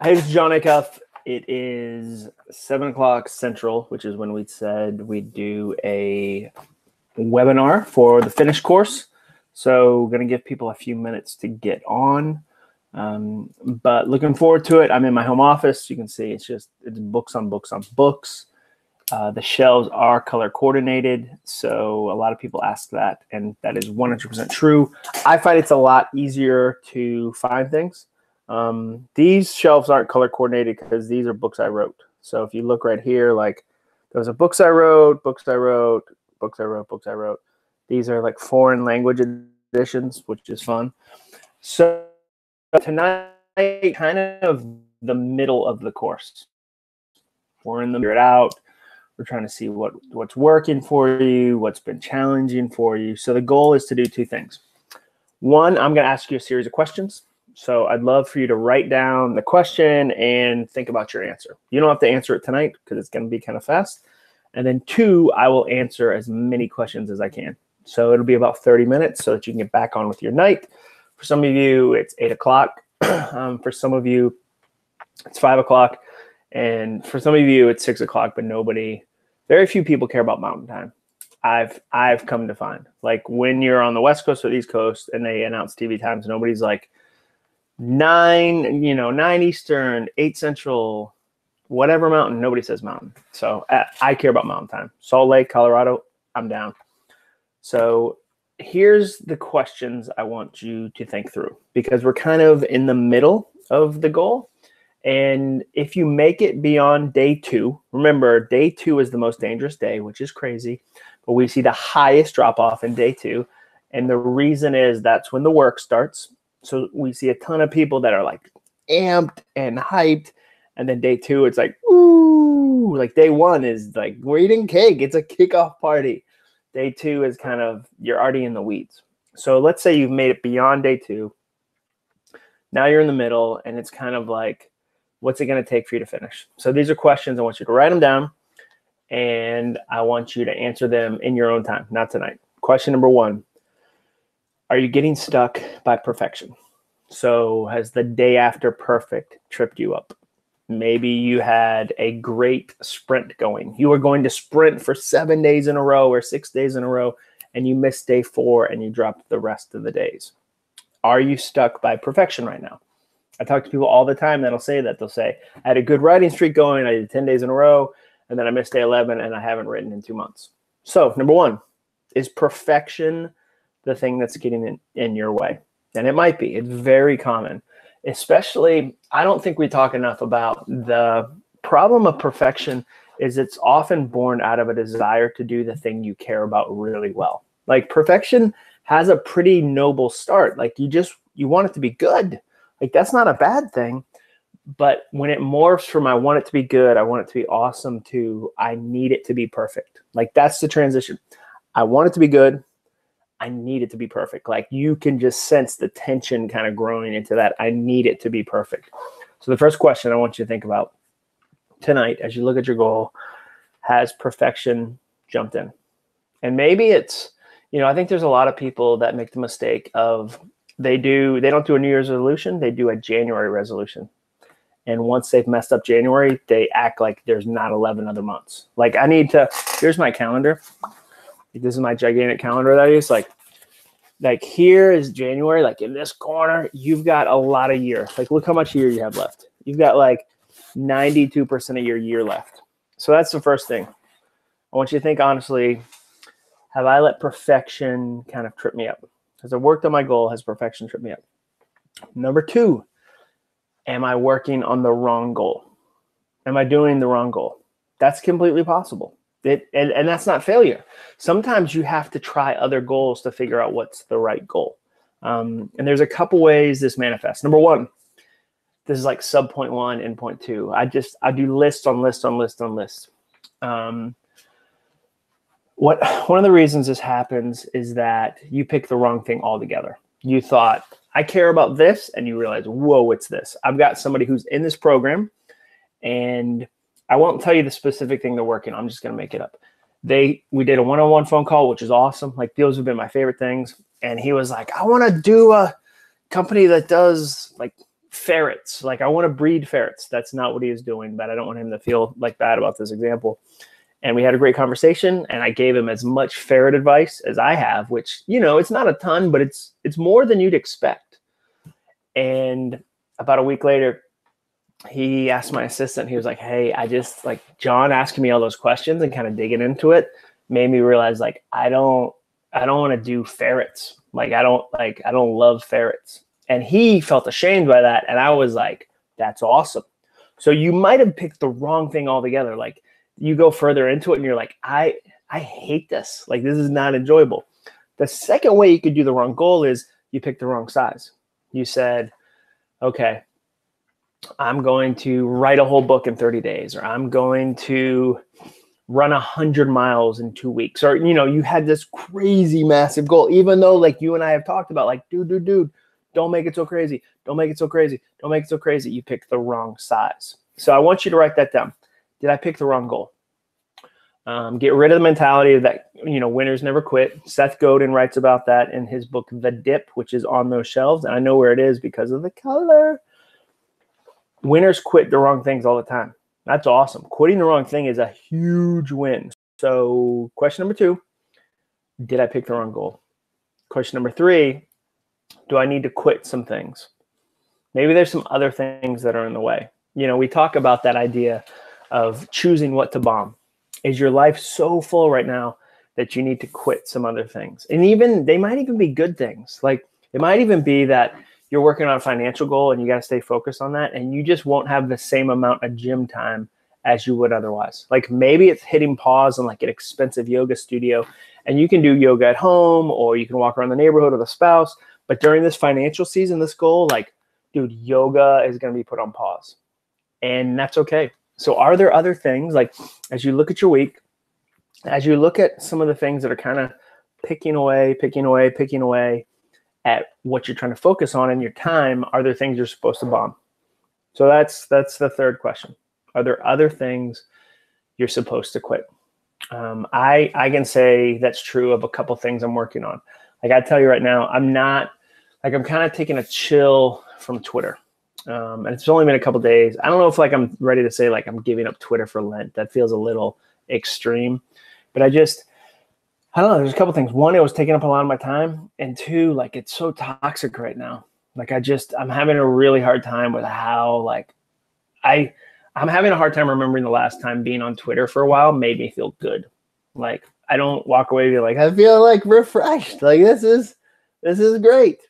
Hey, this is John Acuff. It is 7 o'clock Central, which is when we said we'd do a webinar for the Finish course. So we're going to give people a few minutes to get on. But looking forward to it. I'm in my home office. You can see it's books on books on books. The shelves are color coordinated. So a lot of people ask that, and that is 100% true. I find it's a lot easier to find things. These shelves aren't color coordinated because these are books I wrote. So if you look right here, like those are books I wrote, books I wrote, books I wrote, books I wrote. These are like foreign language editions, which is fun. So tonight, kind of the middle of the course. We're in the figure it out. We're trying to see what's working for you, what's been challenging for you. So the goal is to do two things. One, I'm going to ask you a series of questions. So I'd love for you to write down the question and think about your answer. You don't have to answer it tonight because it's going to be kind of fast. And then two, I will answer as many questions as I can. So it'll be about 30 minutes so that you can get back on with your night. For some of you, it's 8 o'clock. For some of you, it's 5 o'clock. And for some of you, it's 6 o'clock, but very few people care about mountain time. I've come to find, like when you're on the West Coast or the East Coast and they announce TV times, nobody's like 9 Eastern, 8 Central, whatever mountain, nobody says mountain. So I care about mountain time. Salt Lake, Colorado, I'm down. So here's the questions I want you to think through because we're kind of in the middle of the goal. And if you make it beyond day 2, remember day 2 is the most dangerous day, which is crazy, but we see the highest drop off in day 2. And the reason is that's when the work starts. So we see a ton of people that are like amped and hyped. And then day 2, it's like, ooh, like day 1 is like, we're eating cake. It's a kickoff party. Day 2 is kind of, you're already in the weeds. So let's say you've made it beyond day 2. Now you're in the middle and it's kind of like, what's it going to take for you to finish? So these are questions. I want you to write them down and I want you to answer them in your own time, not tonight. Question number 1. Are you getting stuck by perfection? So has the day after perfect tripped you up? Maybe you had a great sprint going. You were going to sprint for 7 days in a row or 6 days in a row, and you missed day 4 and you dropped the rest of the days. Are you stuck by perfection right now? I talk to people all the time that'll say that. They'll say, I had a good writing streak going. I did 10 days in a row, and then I missed day 11, and I haven't written in 2 months. So number 1, is perfection the thing that's getting in your way? And it might be. It's very common. Especially, I don't think we talk enough about the problem of perfection is it's often born out of a desire to do the thing you care about really well. Like perfection has a pretty noble start. Like you want it to be good. Like that's not a bad thing. But when it morphs from I want it to be good, I want it to be awesome to I need it to be perfect. Like that's the transition. I want it to be good. I need it to be perfect. Like you can just sense the tension kind of growing into that. I need it to be perfect. So the first question I want you to think about tonight as you look at your goal, has perfection jumped in? And maybe it's, I think there's a lot of people that make the mistake of they don't do a New Year's resolution, they do a January resolution. And once they've messed up January, they act like there's not 11 other months. Like here's my calendar. This is my gigantic calendar that I use. Like here is January, like in this corner, you've got a lot of year. Like look how much year you have left. You've got like 92% of your year left. So that's the first thing. I want you to think honestly, have I let perfection kind of trip me up? As I worked on my goal, has perfection tripped me up? Number 2, am I working on the wrong goal? Am I doing the wrong goal? That's completely possible. And that's not failure. Sometimes you have to try other goals to figure out what's the right goal. And there's a couple ways this manifests. Number 1, this is like sub point 1 and point 2. I do list on list on list on list. One of the reasons this happens is that you pick the wrong thing altogether. You thought, I care about this, and you realize, whoa, it's this. I've got somebody who's in this program, and I won't tell you the specific thing they're working on. I'm just going to make it up. We did a one-on-one phone call, which is awesome. Like those have been my favorite things. And he was like, I want to do a company that does like ferrets. Like, I want to breed ferrets. That's not what he is doing, but I don't want him to feel like bad about this example. And we had a great conversation, and I gave him as much ferret advice as I have, which, it's not a ton, but it's more than you'd expect. And about a week later, he asked my assistant, he was like, hey, I just, like, John asking me all those questions and kind of digging into it made me realize, like, I don't want to do ferrets. Like, I don't love ferrets. And he felt ashamed by that. And I was like, that's awesome. So you might have picked the wrong thing altogether. Like, you go further into it and you're like, I hate this. Like, this is not enjoyable. The second way you could do the wrong goal is you picked the wrong size. You said, okay, I'm going to write a whole book in 30 days, or I'm going to run 100 miles in 2 weeks. Or, you had this crazy massive goal, even though, like, you and I have talked about, like, dude, don't make it so crazy. Don't make it so crazy. Don't make it so crazy. You picked the wrong size. So I want you to write that down. Did I pick the wrong goal? Get rid of the mentality that, winners never quit. Seth Godin writes about that in his book, The Dip, which is on those shelves. And I know where it is because of the color. Winners quit the wrong things all the time. That's awesome. Quitting the wrong thing is a huge win. So question number 2, did I pick the wrong goal? Question number 3, do I need to quit some things? Maybe there's some other things that are in the way. We talk about that idea of choosing what to bomb. Is your life so full right now that you need to quit some other things? And they might even be good things. Like, it might even be that you're working on a financial goal and you got to stay focused on that, and you just won't have the same amount of gym time as you would otherwise. Like, maybe it's hitting pause on, like, an expensive yoga studio, and you can do yoga at home, or you can walk around the neighborhood with a spouse. But during this financial season, this goal, like, dude, yoga is going to be put on pause, and that's okay. So are there other things, like, as you look at your week, as you look at some of the things that are kind of picking away at what you're trying to focus on in your time, are there things you're supposed to bomb? So that's the third question. Are there other things you're supposed to quit? I can say that's true of a couple things I'm working on. Like, I tell you right now, I'm kind of taking a chill from Twitter. And it's only been a couple days. I don't know if, like, I'm ready to say, like, I'm giving up Twitter for Lent. That feels a little extreme, but I don't know. There's a couple things. One, it was taking up a lot of my time, and 2, like, it's so toxic right now. Like, I'm having a really hard time with how, like, I'm having a hard time remembering the last time being on Twitter for a while made me feel good. Like, I don't walk away and be like, I feel, like, refreshed. Like, this is great.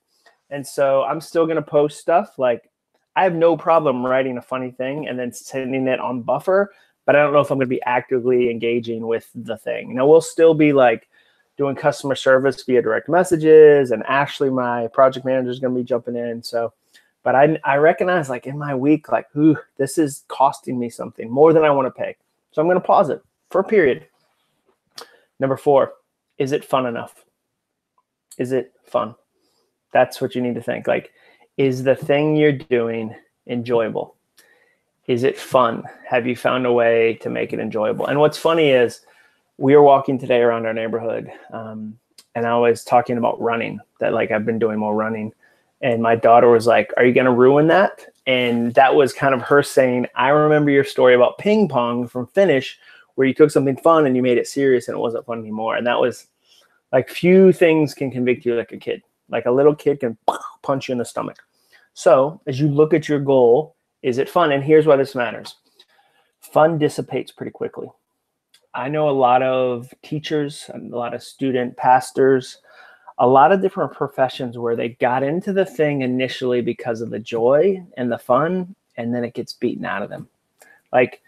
And so I'm still going to post stuff. Like, I have no problem writing a funny thing and then sending it on Buffer, but I don't know if I'm going to be actively engaging with the thing. We'll still be, like, doing customer service via direct messages, and Ashley, my project manager, is going to be jumping in. So, but I recognize, like, in my week, like, this is costing me something more than I want to pay. So I'm going to pause it for a period. Number 4, is it fun enough? Is it fun? That's what you need to think. Like, is the thing you're doing enjoyable? Is it fun? Have you found a way to make it enjoyable? And what's funny is we were walking today around our neighborhood, and I was talking about running, that, like, I've been doing more running. And my daughter was like, are you going to ruin that? And that was kind of her saying, I remember your story about ping pong from Finish, where you took something fun and you made it serious and it wasn't fun anymore. And that was, like, few things can convict you like a kid. Like, a little kid can punch you in the stomach. So as you look at your goal, is it fun? And here's why this matters. Fun dissipates pretty quickly. I know a lot of teachers, a lot of student pastors, a lot of different professions where they got into the thing initially because of the joy and the fun, and then it gets beaten out of them. Like,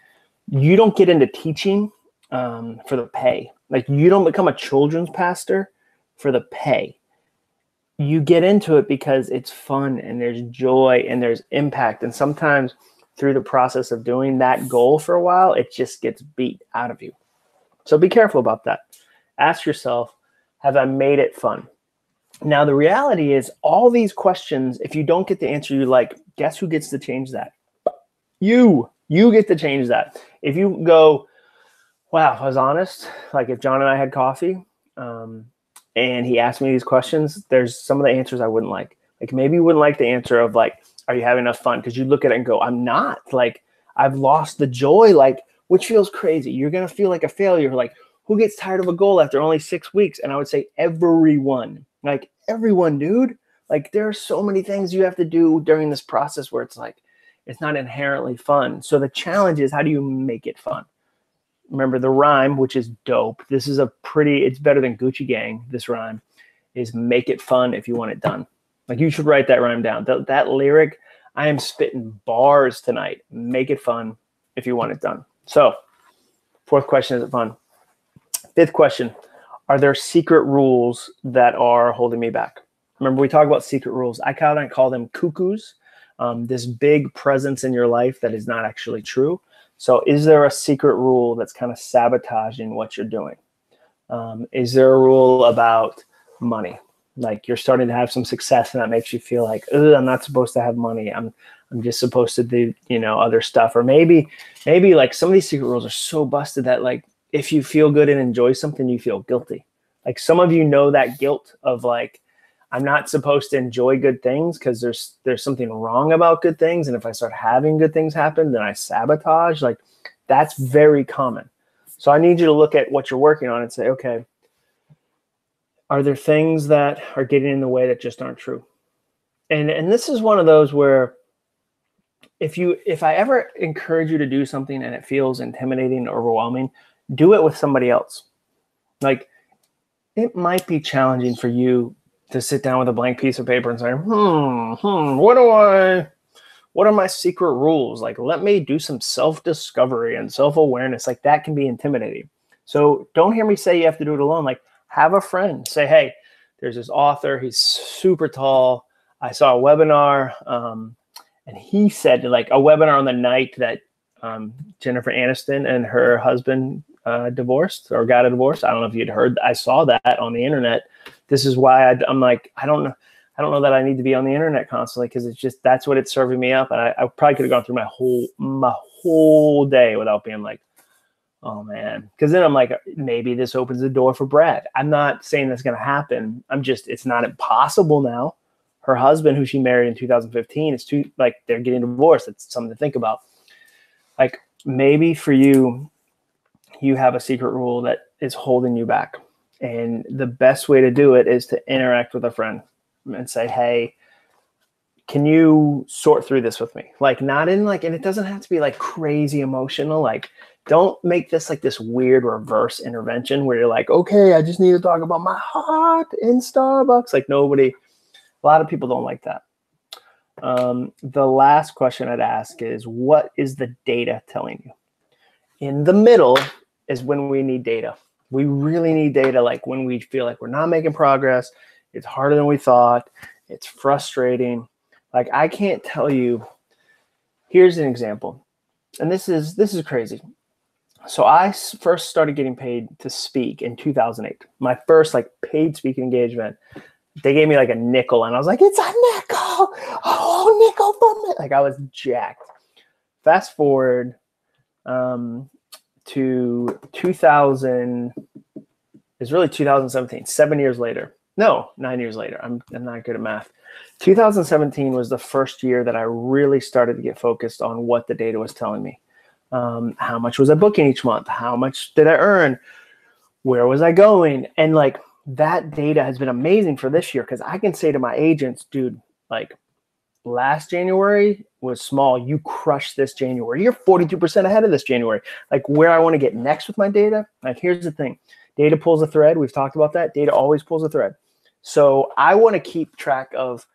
you don't get into teaching for the pay. Like, you don't become a children's pastor for the pay. You get into it because it's fun and there's joy and there's impact. And sometimes through the process of doing that goal for a while, it just gets beat out of you. So be careful about that. Ask yourself, have I made it fun? Now, the reality is, all these questions, if you don't get the answer you like, guess who gets to change that? You get to change that. If you go, wow, if I was honest, like, if John and I had coffee, and he asked me these questions, there's some of the answers I wouldn't like. Like, maybe you wouldn't like the answer of, like, Are you having enough fun? Because you look at it and go, I'm not. Like, I've lost the joy, like, which feels crazy. You're going to feel like a failure. Like, who gets tired of a goal after only 6 weeks? And I would say everyone. Like, everyone, dude. Like, there are so many things you have to do during this process where it's like, it's not inherently fun. So the challenge is, how do you make it fun? Remember the rhyme, which is dope. This is it's better than Gucci Gang. This rhyme is make it fun if you want it done. Like, you should write that rhyme down. That lyric, I am spitting bars tonight. Make it fun if you want it done. So, fourth question, is it fun? Fifth question, are there secret rules that are holding me back? Remember, we talk about secret rules. I kind of call them cuckoos, this big presence in your life that is not actually true. So is there a secret rule that's kind of sabotaging what you're doing? Is there a rule about money? Like, you're starting to have some success and that makes you feel like, I'm not supposed to have money. I'm just supposed to do, other stuff. Or maybe like some of these secret rules are so busted that, like, if you feel good and enjoy something, you feel guilty. Like, some of you know that guilt of, like, I'm not supposed to enjoy good things because there's something wrong about good things. And if I start having good things happen, then I sabotage. Like, that's very common. So I need you to look at what you're working on and say, okay, are there things that are getting in the way that just aren't true? And this is one of those where if I ever encourage you to do something and it feels intimidating or overwhelming, do it with somebody else. Like, it might be challenging for you to sit down with a blank piece of paper and say, what are my secret rules? Like, let me do some self-discovery and self-awareness. Like, that can be intimidating. So don't hear me say you have to do it alone. Like, have a friend. Say, hey, there's this author. He's super tall. I saw a webinar, and he said, like, a webinar on the night that Jennifer Aniston and her husband divorced or got a divorce. I don't know if you'd heard. I saw that on the internet. This is why I'm like, I don't know that I need to be on the internet constantly, because it's just, that's what it's serving me up. And I probably could have gone through my whole day without being like, oh man. Because then I'm like, maybe this opens the door for Brad. I'm not saying that's going to happen. It's not impossible now. Her husband, who she married in 2015, is they're getting divorced. It's something to think about. Like, maybe for you, you have a secret rule that is holding you back. And the best way to do it is to interact with a friend and say, hey, can you sort through this with me? Like, not in like, and it doesn't have to be like crazy emotional. Like, don't make this like this weird reverse intervention where you're like, okay, I just need to talk about my heart in Starbucks. Like, a lot of people don't like that. The last question I'd ask is, what is the data telling you? In the middle is when we need data. We really need data, like when we feel like we're not making progress, it's harder than we thought, it's frustrating. Like, I can't tell you, here's an example. And this is crazy. So I first started getting paid to speak in 2008. My first like paid speaking engagement, they gave me like a nickel, and I was like, it's a nickel, a whole nickel for me. Like, I was jacked. Fast forward to 2000, it's really 2017, 7 years later. No, 9 years later. I'm not good at math. 2017 was the first year that I really started to get focused on what the data was telling me. How much was I booking each month? How much did I earn? Where was I going? And like, that data has been amazing for this year, because I can say to my agents, dude, like, last January was small. You crushed this January. You're 42% ahead of this January. Like, where I want to get next with my data, like, here's the thing. Data pulls a thread. We've talked about that. Data always pulls a thread. So I want to keep track of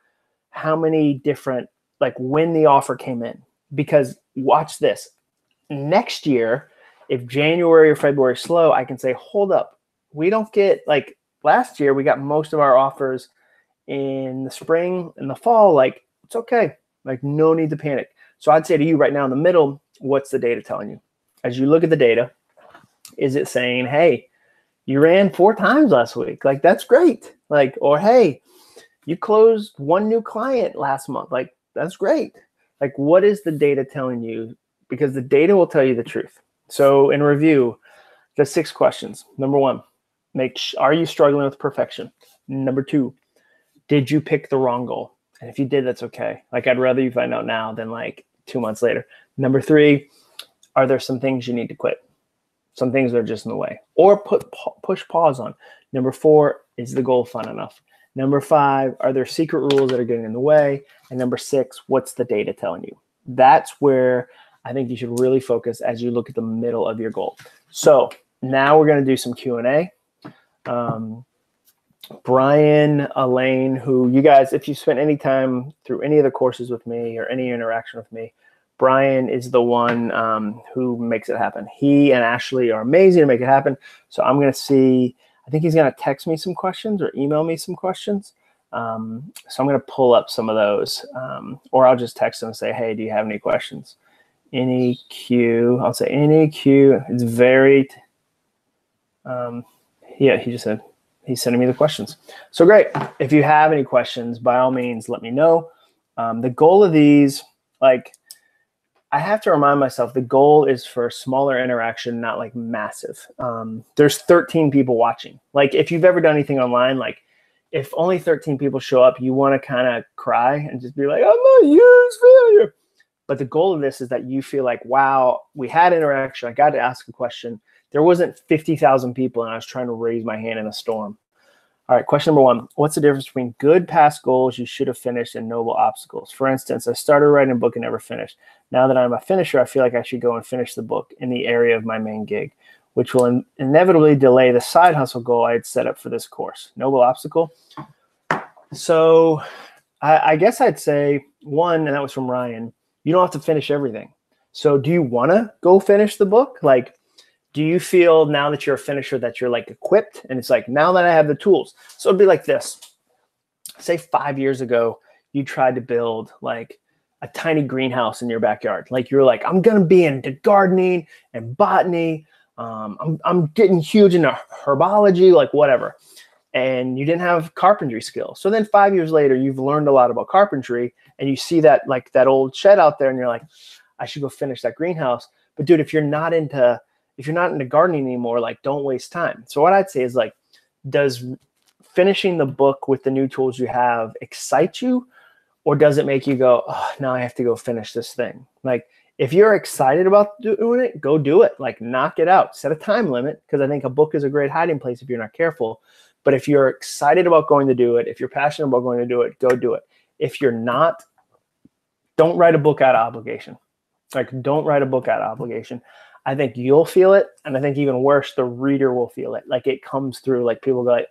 how many different, like, when the offer came in. Because watch this. Next year, if January or February is slow, I can say, hold up. We don't get, like, last year, we got most of our offers in the spring and the fall. Like, it's okay. Like, no need to panic. So I'd say to you right now in the middle, what's the data telling you? As you look at the data, is it saying, hey, you ran 4 times last week? Like, that's great. Like, or hey, you closed 1 new client last month. Like, that's great. Like, what is the data telling you? Because the data will tell you the truth. So in review, the 6 questions. Number 1, are you struggling with perfection? Number 2, did you pick the wrong goal? And if you did, that's okay. Like, I'd rather you find out now than like 2 months later. Number 3, are there some things you need to quit? Some things that are just in the way, or push pause on. Number 4, is the goal fun enough? Number 5, are there secret rules that are getting in the way? And number 6, what's the data telling you? That's where I think you should really focus as you look at the middle of your goal. So now we're going to do some Q&A. Brian, Elaine, who you guys, if you spent any time through any of the courses with me or any interaction with me, Brian is the one who makes it happen. He and Ashley are amazing to make it happen. So I'm going to see, I think he's going to text me some questions or email me some questions. So I'm going to pull up some of those, or I'll just text him and say, hey, do you have any questions? Any Q, I'll say any Q. It's very, yeah, he just said, he's sending me the questions. So great. If you have any questions, by all means, let me know. The goal of these, like, I have to remind myself, the goal is for smaller interaction, not like massive. There's 13 people watching. Like, if you've ever done anything online, like if only 13 people show up, you want to kind of cry and just be like, I'm a huge failure. But the goal of this is that you feel like, wow, we had interaction. I got to ask a question. There wasn't 50,000 people and I was trying to raise my hand in a storm. All right, question number 1. What's the difference between good past goals you should have finished and noble obstacles? For instance, I started writing a book and never finished. Now that I'm a finisher, I feel like I should go and finish the book in the area of my main gig, which will inevitably delay the side hustle goal I had set up for this course. Noble obstacle. So I guess I'd say 1, and that was from Ryan, you don't have to finish everything. So do you want to go finish the book? Like, do you feel now that you're a finisher that you're like equipped and it's like, now that I have the tools? So it'd be like this. Say 5 years ago, you tried to build like a tiny greenhouse in your backyard. Like, you're like, I'm going to be into gardening and botany. I'm getting huge into herbology, like whatever. And you didn't have carpentry skills. So then 5 years later, you've learned a lot about carpentry and you see that like that old shed out there and you're like, I should go finish that greenhouse. But dude, if you're not into gardening anymore, like, don't waste time. So what I'd say is, like, does finishing the book with the new tools you have excite you, or does it make you go, oh, now I have to go finish this thing? Like, if you're excited about doing it, go do it. Like, knock it out. Set a time limit, because I think a book is a great hiding place if you're not careful. But if you're excited about going to do it, if you're passionate about going to do it, go do it. If you're not, don't write a book out of obligation. Like, don't write a book out of obligation. I think you'll feel it, and I think even worse, the reader will feel it. Like, it comes through, like, people go like,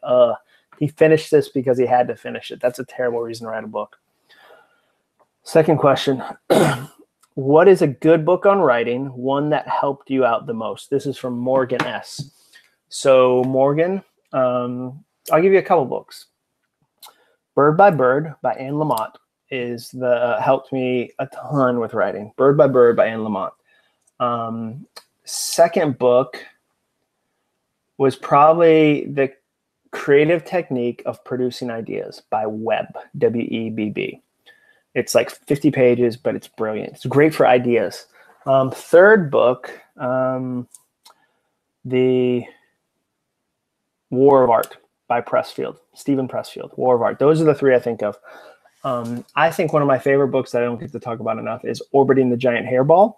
he finished this because he had to finish it. That's a terrible reason to write a book. Second question, what is a good book on writing, one that helped you out the most? This is from Morgan S. So Morgan, I'll give you a couple books. Bird by Bird by Anne Lamott is helped me a ton with writing. Bird by Bird by Anne Lamott. Second book was probably The Creative Technique of Producing Ideas by Webb, W-E-B-B. It's like 50 pages, but it's brilliant. It's great for ideas. Third book, The War of Art by Pressfield, Stephen Pressfield, War of Art. Those are the 3 I think of. I think one of my favorite books that I don't get to talk about enough is Orbiting the Giant Hairball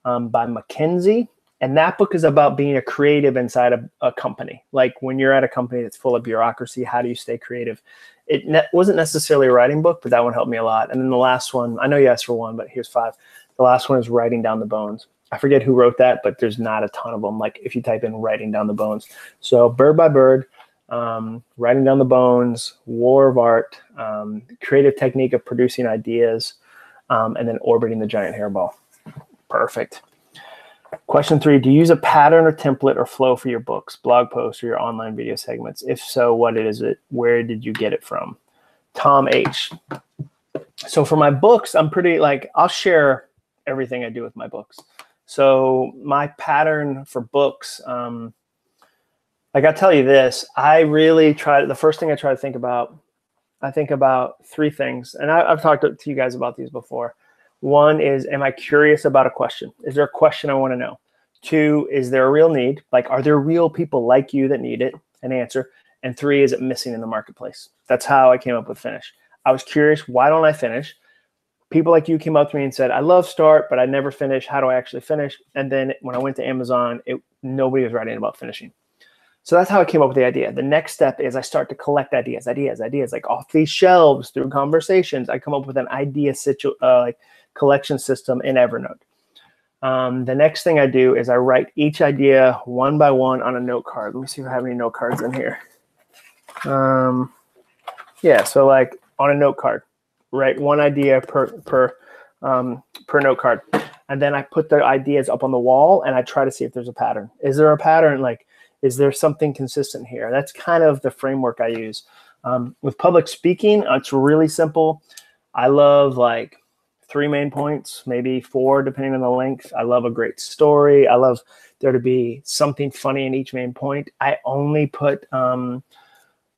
by Mackenzie. And that book is about being a creative inside a company. Like, when you're at a company that's full of bureaucracy, how do you stay creative? It wasn't necessarily a writing book, but that one helped me a lot. And then the last one, I know you asked for 1, but here's 5. The last one is Writing Down the Bones. I forget who wrote that, but there's not a ton of them. Like, if you type in Writing Down the Bones. So Bird by Bird, Writing Down the Bones, War of Art, Creative Technique of Producing Ideas, and then Orbiting the Giant Hairball. Perfect. Question 3, do you use a pattern or template or flow for your books, blog posts, or your online video segments? If so, what is it? Where did you get it from? Tom H. So for my books, I'm pretty, like, I'll share everything I do with my books. So my pattern for books, like, I'll tell you this, I really try, the first thing I try to think about, I think about 3 things. And I've talked to you guys about these before. 1 is, am I curious about a question? Is there a question I want to know? 2, is there a real need? Like, are there real people like you that need it? An answer. And 3, is it missing in the marketplace? That's how I came up with Finish. I was curious, why don't I finish? People like you came up to me and said, I love Start, but I never finish. How do I actually finish? And then when I went to Amazon, nobody was writing about finishing. So that's how I came up with the idea. The next step is I start to collect ideas, like off these shelves through conversations. I come up with an idea collection system in Evernote. The next thing I do is I write each idea one by one on a note card. Let me see if I have any note cards in here. Yeah, so like on a note card, write one idea per note card. And then I put the ideas up on the wall and I try to see if there's a pattern. Is there a pattern? Like, is there something consistent here? That's kind of the framework I use. With public speaking, it's really simple. I love like 3 main points, maybe 4, depending on the length. I love a great story. I love there to be something funny in each main point. I only put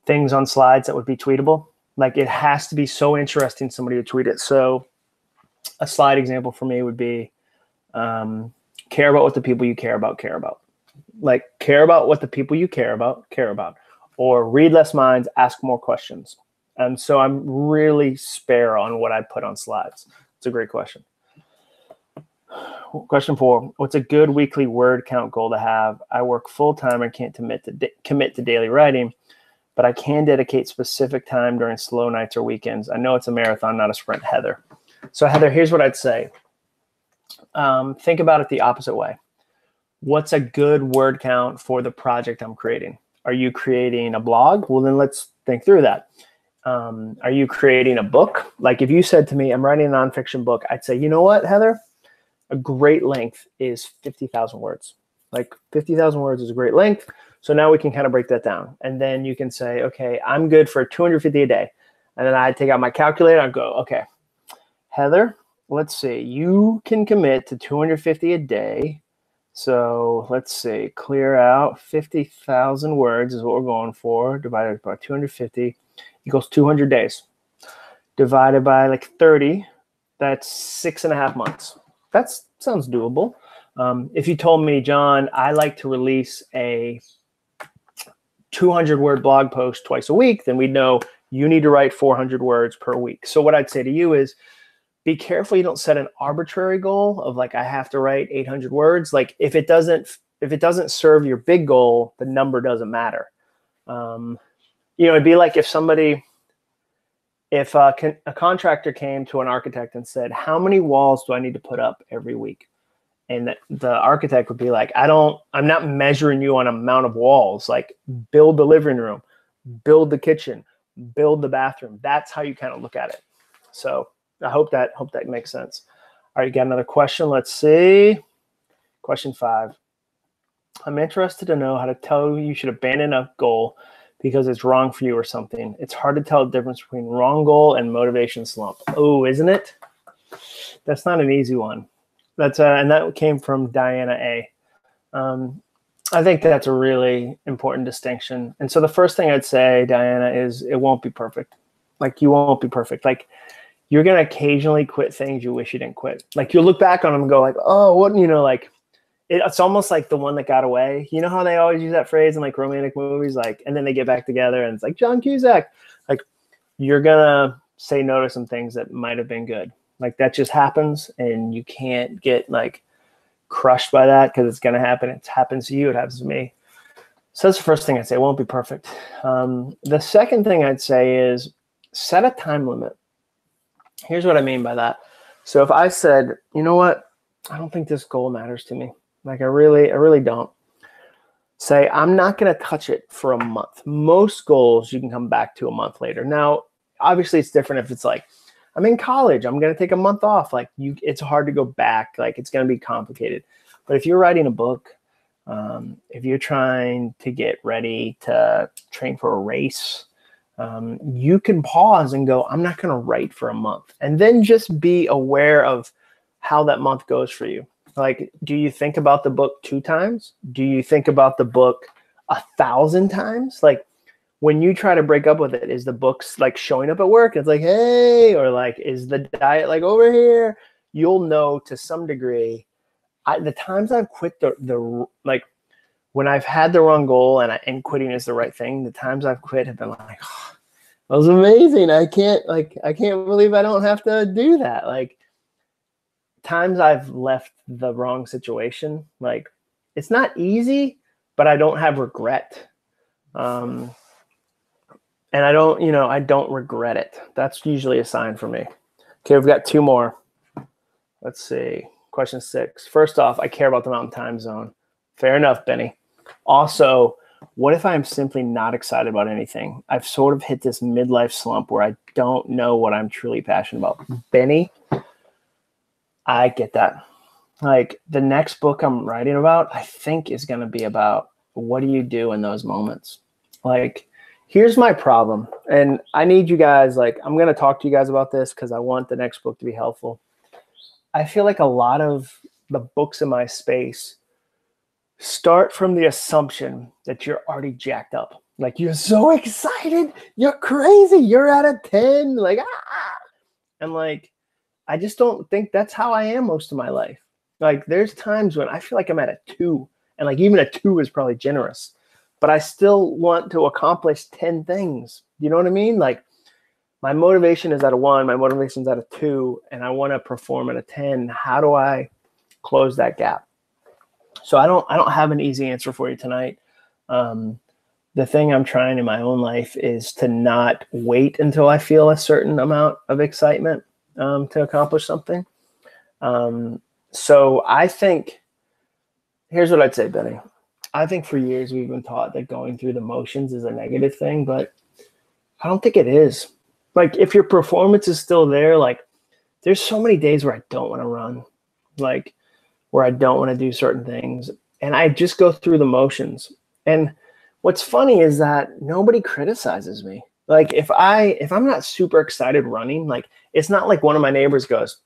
things on slides that would be tweetable. Like it has to be so interesting somebody would tweet it. So a slide example for me would be care about what the people you care about care about. Like care about what the people you care about, or read less minds, ask more questions. And so I'm really spare on what I put on slides. It's a great question. Question 4, what's a good weekly word count goal to have? I work full-time and can't commit to daily writing, but I can dedicate specific time during slow nights or weekends. I know it's a marathon, not a sprint, Heather. So Heather, here's what I'd say. Think about it the opposite way. What's a good word count for the project I'm creating? Are you creating a blog? Well, then let's think through that. Are you creating a book? Like if you said to me, I'm writing a nonfiction book, I'd say, you know what, Heather? A great length is 50,000 words. Like 50,000 words is a great length. So now we can kind of break that down. And then you can say, okay, I'm good for 250 a day. And then I take out my calculator and go, okay, Heather, let's see, you can commit to 250 a day. So let's see, clear out 50,000 words is what we're going for, divided by 250 equals 200 days. Divided by like 30, that's 6.5 months. That sounds doable. If you told me, John, I like to release a 200-word blog post twice a week, then we'd know you need to write 400 words per week. So what I'd say to you is, be careful you don't set an arbitrary goal of like, I have to write 800 words. Like if it doesn't serve your big goal, the number doesn't matter. It'd be like if a contractor came to an architect and said, how many walls do I need to put up every week? And the architect would be like, I'm not measuring you on amount of walls, like build the living room, build the kitchen, build the bathroom. That's how you kind of look at it. So I hope that makes sense. All right, you got another question. Let's see. Question 5. I'm interested to know how to tell you should abandon a goal because it's wrong for you or something. It's hard to tell the difference between wrong goal and motivation slump. Oh, isn't it? That's not an easy one. And that came from Diana A. I think that's a really important distinction. And so the first thing I'd say, Diana, is it won't be perfect. Like you won't be perfect. Like you're going to occasionally quit things you wish you didn't quit. Like you'll look back on them and go like, oh, what, like it's almost like The One That Got Away. You know how they always use that phrase in like romantic movies, like, and then they get back together and it's like John Cusack. Like you're going to say no to some things that might have been good. Like that just happens and you can't get like crushed by that because it's going to happen. It happens to you. It happens to me. So that's the first thing I'd say. It won't be perfect. The second thing I'd say is set a time limit. Here's what I mean by that. So if I said, you know what, I don't think this goal matters to me. Like I really don't. Say, I'm not going to touch it for a month. Most goals you can come back to a month later. Now, obviously it's different if it's like, I'm in college, I'm going to take a month off. Like it's hard to go back. Like it's going to be complicated. But if you're writing a book, if you're trying to get ready to train for a race, you can pause and go, I'm not going to write for a month. And then just be aware of how that month goes for you. Like, do you think about the book 2 times? Do you think about the book 1,000 times? Like when you try to break up with it, is the book's like showing up at work? It's like, hey, or like, is the diet like over here? You'll know to some degree. The times I've quit the like when I've had the wrong goal and quitting is the right thing, the times I've quit have been like, oh, That was amazing. I can't believe I don't have to do that. Like, times I've left the wrong situation, like, it's not easy, but I don't have regret. And I don't regret it. That's usually a sign for me. Okay, we've got two more. Let's see. Question 6. First off, I care about the Mountain Time Zone. Fair enough, Benny. Also, what if I'm simply not excited about anything? I've sort of hit this midlife slump where I don't know what I'm truly passionate about. Benny, I get that. Like, the next book I'm writing about, I think is going to be about what do you do in those moments? Like, here's my problem. And I need you guys, like, I'm going to talk to you guys about this because I want the next book to be helpful. I feel like a lot of the books in my space start from the assumption that you're already jacked up. Like, you're so excited. You're crazy. You're at a 10. Like, ah. And like, I just don't think that's how I am most of my life. Like, there's times when I feel like I'm at a 2. And like, even a 2 is probably generous. But I still want to accomplish 10 things. You know what I mean? Like, my motivation is at a 1, my motivation is at a 2, and I want to perform at a 10. How do I close that gap? So I don't have an easy answer for you tonight. The thing I'm trying in my own life is to not wait until I feel a certain amount of excitement to accomplish something. So I think, here's what I'd say, Benny. I think for years we've been taught that going through the motions is a negative thing, but I don't think it is. Like, if your performance is still there, like, there's so many days where I don't want to run, like, where I don't want to do certain things. And I just go through the motions. And what's funny is that nobody criticizes me. Like, if I'm not super excited running, like, it's not like one of my neighbors goes,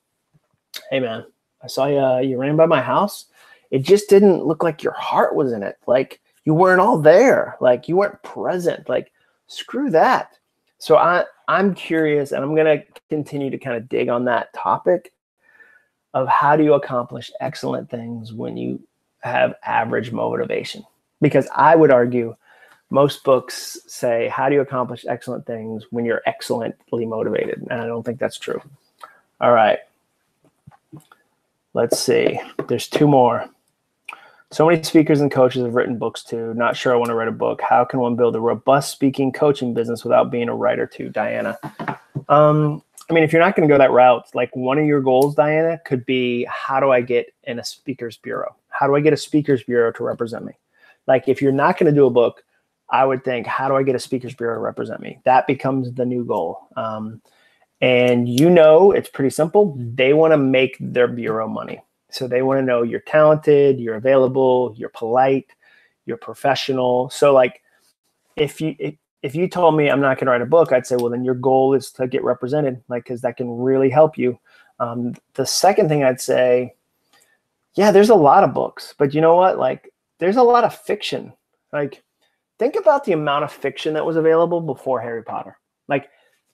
"Hey man, I saw you ran by my house. It just didn't look like your heart was in it. Like, you weren't all there. Like, you weren't present." Like, screw that. So I'm curious, and I'm going to continue to kind of dig on that topic of how do you accomplish excellent things when you have average motivation? Because I would argue most books say, how do you accomplish excellent things when you're excellently motivated? And I don't think that's true. All right. Let's see. There's 2 more. So many speakers and coaches have written books too. Not sure I want to write a book. How can one build a robust speaking coaching business without being a writer too, Diana? I mean, if you're not going to go that route, like, one of your goals, Diana, could be, how do I get in a speaker's bureau? How do I get a speaker's bureau to represent me? Like, if you're not going to do a book, I would think, how do I get a speaker's bureau to represent me? That becomes the new goal. And it's pretty simple. They want to make their bureau money. So they want to know you're talented, you're available, you're polite, you're professional. So like, if you told me I'm not going to write a book, I'd say, well, then your goal is to get represented, like, because that can really help you. The second thing I'd say, yeah, there's a lot of books, but you know what? Like, there's a lot of fiction. Like, think about the amount of fiction that was available before Harry Potter. Like,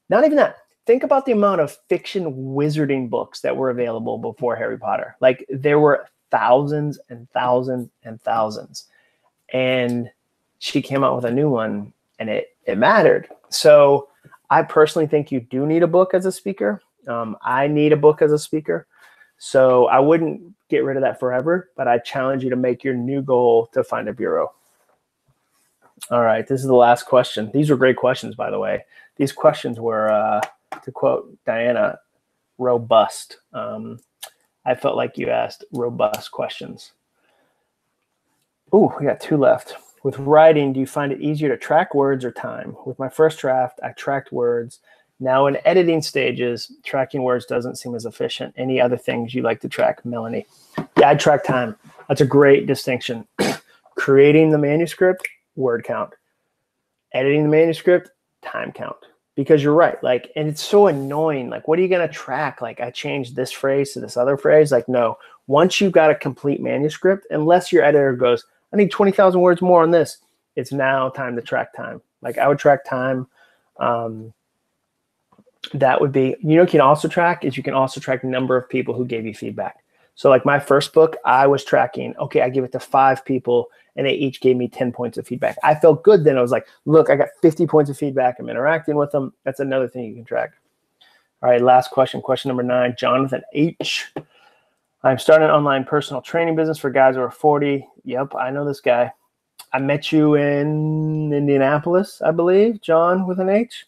not even that. Think about the amount of fiction wizarding books that were available before Harry Potter. Like, there were thousands and thousands and thousands. And she came out with a new one, and it mattered. So I personally think you do need a book as a speaker. I need a book as a speaker. So I wouldn't get rid of that forever, but I challenge you to make your new goal to find a bureau. All right, this is the last question. These were great questions, by the way. These questions were, to quote Diana, robust. I felt like you asked robust questions. Ooh, we got 2 left. With writing, do you find it easier to track words or time? With my first draft, I tracked words. Now in editing stages, tracking words doesn't seem as efficient. Any other things you like to track, Melanie? Yeah, I track time. That's a great distinction. Creating the manuscript, word count. Editing the manuscript, time count. Because you're right, like, and it's so annoying. Like, what are you going to track? Like, I changed this phrase to this other phrase. Like, no, once you've got a complete manuscript, unless your editor goes, I need 20,000 words more on this, it's now time to track time. Like, I would track time. That would be, you can also track the number of people who gave you feedback. So like my first book, I was tracking, okay, I give it to 5 people and they each gave me 10 points of feedback. I felt good then. I was like, look, I got 50 points of feedback. I'm interacting with them. That's another thing you can track. All right, last question. Question number 9, Jonathan H. I'm starting an online personal training business for guys over 40. Yep, I know this guy. I met you in Indianapolis, I believe, John with an H,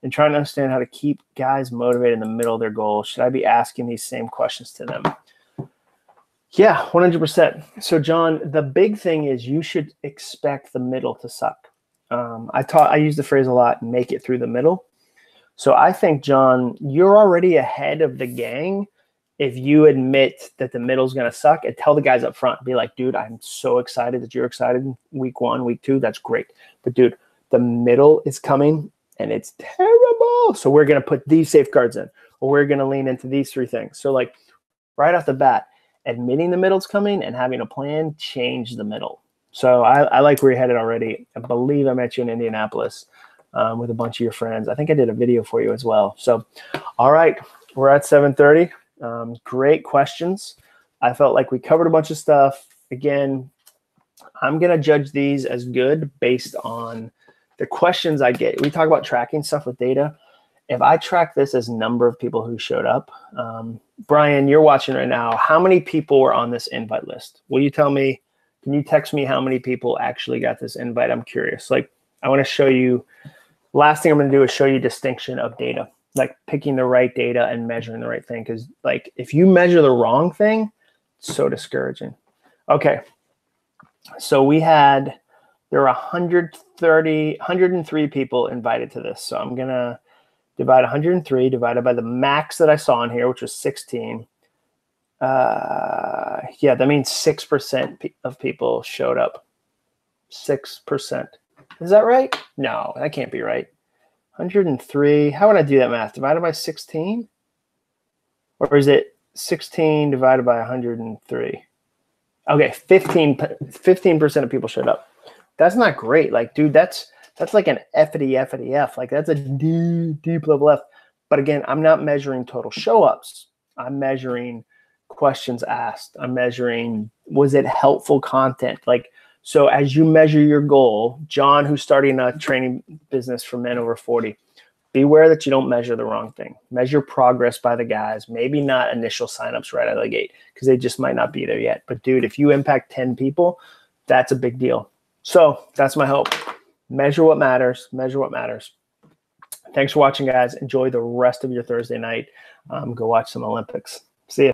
and trying to understand how to keep guys motivated in the middle of their goals. Should I be asking these same questions to them? Yeah, 100%. So, John, the big thing is you should expect the middle to suck. I use the phrase a lot, make it through the middle. So I think, John, you're already ahead of the gang if you admit that the middle's going to suck and tell the guys up front. Be like, dude, I'm so excited that you're excited. Week 1, week 2, that's great. But, dude, the middle is coming and it's terrible. So we're going to put these safeguards in, or we're going to lean into these 3 things. So, like, right off the bat, admitting the middle's coming and having a plan change the middle. So I like where you're headed already. I believe I met you in Indianapolis with a bunch of your friends. I think I did a video for you as well. So, all right, we're at 7:30. Great questions. I felt like we covered a bunch of stuff. Again, I'm going to judge these as good based on the questions I get. We talk about tracking stuff with data. If I track this as number of people who showed up, Brian, you're watching right now. How many people were on this invite list? Will you tell me? Can you text me how many people actually got this invite? I'm curious. Like, I want to show you. Last thing I'm going to do is show you distinction of data, like picking the right data and measuring the right thing. Because, like, if you measure the wrong thing, it's so discouraging. Okay, so there were 103 people invited to this. So I'm going to divide 103 divided by the max that I saw in here, which was 16. Yeah, that means 6% of people showed up. 6%. Is that right? No, that can't be right. 103. How would I do that math? Divided by 16? Or is it 16 divided by 103? Okay, 15% of people showed up. That's not great. Like, dude, that's like an F-ity F. Like, that's a deep level F. But again, I'm not measuring total show-ups. I'm measuring questions asked. I'm measuring, was it helpful content? Like, so as you measure your goal, John, who's starting a training business for men over 40, beware that you don't measure the wrong thing. Measure progress by the guys. Maybe not initial signups right out of the gate because they just might not be there yet. But, dude, if you impact 10 people, that's a big deal. So that's my hope. Measure what matters. Measure what matters. Thanks for watching, guys. Enjoy the rest of your Thursday night. Go watch some Olympics. See ya.